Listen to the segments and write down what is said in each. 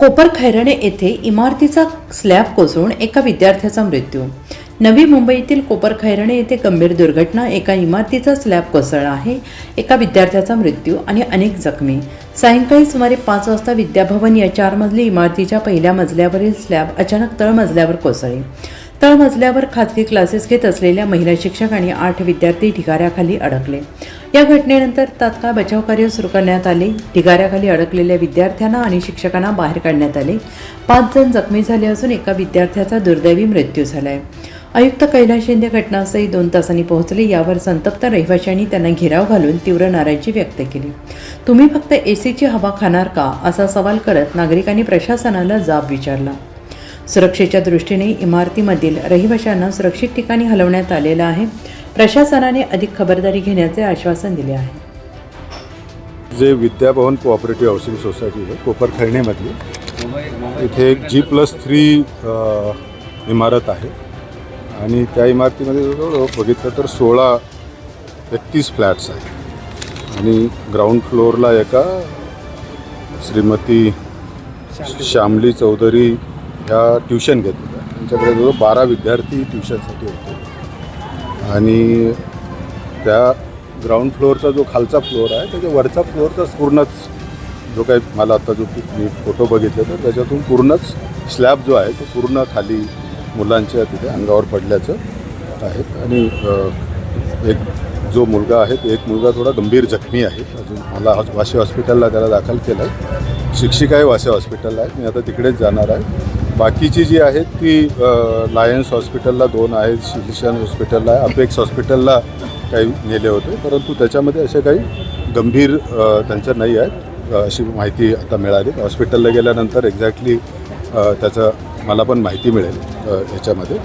कोपरखैरणे येथे इमारतीचा स्लॅब कोसळून एका विद्यार्थ्याचा मृत्यू. नवी मुंबईतील कोपरखैरणे येथे गंभीर दुर्घटना. एका इमारतीचा स्लॅब कोसळला आहे. एका विद्यार्थ्याचा मृत्यू आणि अनेक जखमी. सायंकाळी सुमारे 5 वाजता विद्याभवन या 4 मजली इमारतीच्या पहिल्या मजल्यावरील स्लॅब अचानक तळमजल्यावर कोसळले. तळमजल्यावर खाजगी क्लासेस घेत असलेल्या महिला शिक्षक आणि 8 विद्यार्थी ढिगाऱ्याखाली अडकले. या घटनेनंतर तात्काळ बचावकार्य सुरू करण्यात आले. ढिगाऱ्याखाली अडकलेल्या विद्यार्थ्यांना आणि शिक्षकांना बाहेर काढण्यात आले. 5 जण जखमी झाले असून एका विद्यार्थ्याचा दुर्दैवी मृत्यू झाला आहे. आयुक्त कैलास शिंदे घटनास्थळी 2 तासांनी पोहोचले. यावर संतप्त रहिवाशांनी त्यांना घेराव घालून तीव्र नाराजी व्यक्त केली. तुम्ही फक्त एसीची हवा खाणार का, असा सवाल करत नागरिकांनी प्रशासनाला जाब विचारला. सुरक्षेच्या दृष्टीने इमारतीमधील रहिवाशांना सुरक्षित ठिकाणी हलवण्यात आलेलं आहे. प्रशासनाने अधिक खबरदारी घेण्याचे आश्वासन दिले आहे. जे विद्याभवन कोऑपरेटिव्ह हाऊसिंग सोसायटी आहे कोपरखैरणेमधली, इथे एक G+3 इमारत आहे आणि त्या इमारतीमध्ये जवळ बघितलं तर 31 फ्लॅट्स आहेत आणि ग्राउंड फ्लोअरला एका श्रीमती श्यामली चौधरी ह्या ट्युशन घेत होत्या. त्यांच्याकडे जवळ 12 विद्यार्थी ट्युशनसाठी होते आणि त्या ग्राउंड फ्लोअरचा जो खालचा फ्लोअर आहे त्याच्या वरचा फ्लोअरचाच पूर्णच जो काही मला आता जो मी फोटो बघितले तर त्याच्यातून पूर्णच स्लॅब जो आहे तो पूर्ण खाली मुलांच्या तिथे अंगावर पडल्याचं आहेत आणि एक जो मुलगा आहे एक मुलगा थोडा गंभीर जखमी आहे. अजून मला वाशी हॉस्पिटलला त्याला दाखल केलं आहे. शिक्षिका आहे वाशी हॉस्पिटलला आहे. मी आता तिकडेच जाणार आहे. बाकीची जी आहेत ती लायन्स हॉस्पिटलला 2 आहेत, शिलिशन हॉस्पिटलला आहे, अपेक्स हॉस्पिटलला काही नेले होते, परंतु त्याच्यामध्ये असे काही गंभीर त्यांच्या नाही आहेत अशी माहिती आता मिळाली. हॉस्पिटलला गेल्यानंतर एक्झॅक्टली त्याचं मला पण माहिती मिळेल याच्यामध्ये.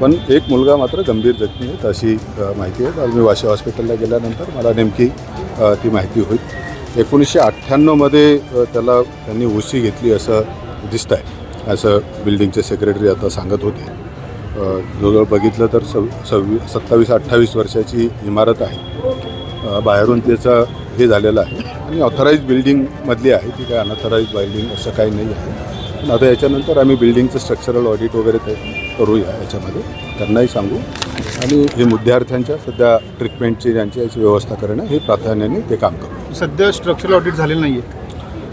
पण एक मुलगा मात्र गंभीर जखमी आहे अशी माहिती आहे. मी वाशी हॉस्पिटलला गेल्यानंतर मला नेमकी ती माहिती होईल. 1998मध्ये त्यांनी ओसी घेतली असं दिसतं आहे, असं बिल्डिंगचे सेक्रेटरी आता सांगत होते. जवळजवळ बघितलं तर 27-28 वर्षाची इमारत आहे. बाहेरून त्याचं हे झालेलं आहे आणि ऑथराईज बिल्डिंगमधली आहे ती, काय अनऑथराईज बिल्डिंग असं काही नाही आहे. पण आता याच्यानंतर आम्ही बिल्डिंगचं स्ट्रक्चरल ऑडिट वगैरे ते करूया याच्यामध्ये, त्यांनाही सांगू आणि हे विद्यार्थ्यांच्या सध्या ट्रीटमेंटची यांची याची व्यवस्था करणं हे प्राधान्याने ते काम करू. सध्या स्ट्रक्चरल ऑडिट झालेलं नाही आहे.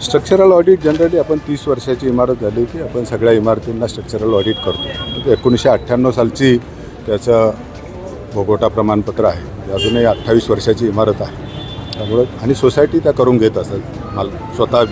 स्ट्रक्चरल ऑडिट जनरली आपण 30 वर्षाची इमारत झाली की आपण सगळ्या इमारतींना स्ट्रक्चरल ऑडिट करतो. 1998 सालची त्याचं भोगोटा प्रमाणपत्र आहे. अजूनही 28 वर्षाची इमारत आहे. त्यामुळं आणि सोसायटी त्या करून घेत असतात, मला स्वतः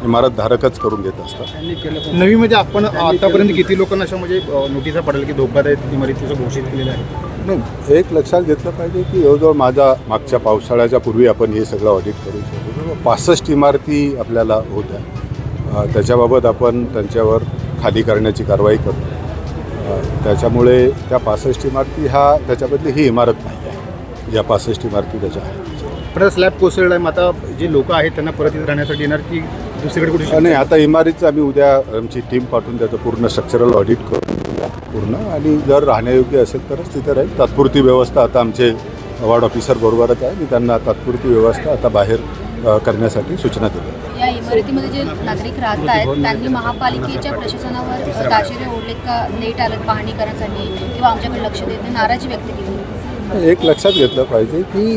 इमारतधारकच करून घेत असतात. नवीमध्ये आपण आतापर्यंत किती लोकांना अशा म्हणजे नोटिसा पडेल की धोकादायक इमारतीचं घोषित केलेलं आहे? नाही, एक लक्षात घेतलं पाहिजे की जवळजवळ मागच्या पावसाळ्याच्या पूर्वी आपण हे सगळं ऑडिट करू शकतो. 65 इमारती आपल्याला होत्या. त्याच्याबाबत आपण त्यांच्यावर खाली करण्याची कारवाई करतो. त्याच्यामुळे त्या 65 इमारती त्याच्याबद्दली ही इमारत नाही आहे. या 65 इमारती त्याच्या आहेत. परत स्लॅब कोसळला आहे. मग आता जे लोक आहेत त्यांना परत इथे राहण्यासाठी येणार की दुसरीकडे कुठे? नाही, आता इमारतीचं आम्ही उद्या आमची टीम पाठवून त्याचं पूर्ण स्ट्रक्चरल ऑडिट करू पूर्ण आणि जर राहण्यायोग्य असेल तरच तिथे राहील. तात्पुरती व्यवस्था आता आमचे वॉर्ड ऑफिसर बरोबरच आहे. मी त्यांना तात्पुरती व्यवस्था आता बाहेर करण्यासाठी सूचना दिली. या इमारतीमध्ये जे नागरिक राहत आहेत त्यांनी महापालिकेच्या प्रशासनावर दाशिरे ओढलेत का, लेट आलं पाहणी करण्यासाठी किंवा आमच्याकडे लक्ष देत नाही, नाराजी व्यक्त केली? एक लक्षात घेतलं पाहिजे की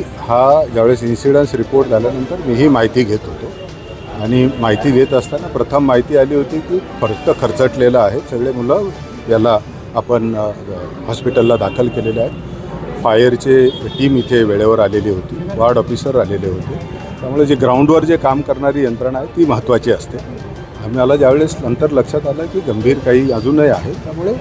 ज्यावेळेस इन्सिडन्स रिपोर्ट झाल्यानंतर मीही माहिती घेत होतो आणि माहिती घेत असताना प्रथम माहिती आली होती की फक्त खरचटलेलं आहे. सगळे मुलं याला आपण हॉस्पिटलला दाखल केलेले आहेत. फायरचे टीम इथे वेळेवर आलेली होती, वॉर्ड ऑफिसर आलेले होते. त्यामुळे जे ग्राउंडवर जे काम करणारी यंत्रणा आहे ती महत्त्वाची असते. आम्हाला ज्यावेळेस नंतर लक्षात आलं की गंभीर काही अजूनही आहे, त्यामुळे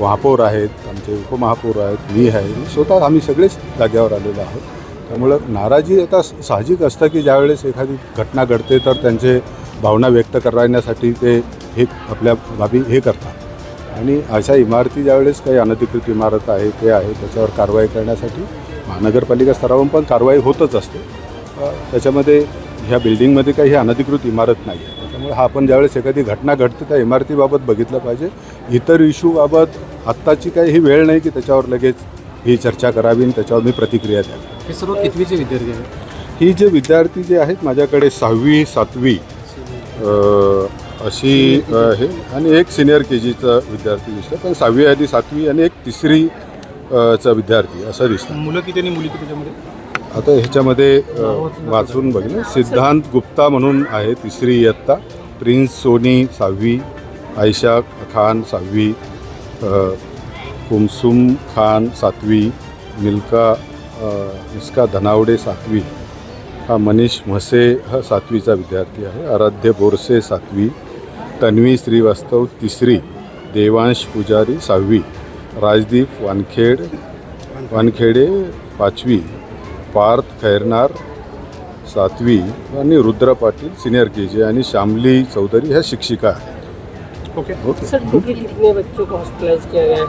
महापौर आहेत, आमचे उपमहापौर आहेत, मी आहे, स्वतः आम्ही सगळेच जागेवर आलेलो आहोत. त्यामुळं नाराजी आता साहजिक असतं की ज्यावेळेस एखादी घटना घडते तर त्यांचे भावना व्यक्त करण्यासाठी ते हे आपल्या बाबी हे करतात आणि अशा इमारती ज्यावेळेस काही अनधिकृत इमारत आहे ते आहे त्याच्यावर कारवाई करण्यासाठी महानगरपालिका स्तरावरून पण कारवाई होतच असते. त्याच्यामध्ये ह्या बिल्डिंगमध्ये काही अनधिकृत इमारत नाही आहे. त्यामुळे आपण ज्यावेळेस एखादी घटना घडते त्या इमारतीबाबत बघितलं पाहिजे. इतर इश्यूबाबत आत्ताची काही ही वेळ नाही की त्याच्यावर लगेच ही चर्चा करावी आणि त्याच्यावर मी प्रतिक्रिया द्यावी. हे सर्व कितवीचे विद्यार्थी आहेत? ही जे विद्यार्थी जे आहेत माझ्याकडे 6वी 7वी अशी आहे. आणि एक सिनियर के जीचा विद्यार्थी दिसतो, पण 6वी आणि 7वी आणि एक 3री चा विद्यार्थी असं दिसतं. मुलं किती आणि मुली किती त्याच्यामध्ये? आता ह्याच्यामध्ये वाचून बघितलं, सिद्धांत गुप्ता म्हणून आहे 3री इयत्ता, प्रिन्स सोनी 6वी, आयशा खान 6वी, कुमसुम खान 7वी, मिस्का धनावडे 7वी, हा मनीष म्हसे हा 7वीचा विद्यार्थी आहे, आराध्य बोरसे 7वी, तन्वी श्रीवास्तव 3री, देवांश पुजारी 6वी, राजदीप वानखेडे 5वी, पार्थ खैरनार 7वी आणि रुद्र पाटील सीनियर के जी आणि श्यामली चौधरी ह्या शिक्षिका आहेत. ओके. ओके. सर टोटल कितने बच्चों को हॉस्पिटलाइज किया गया है?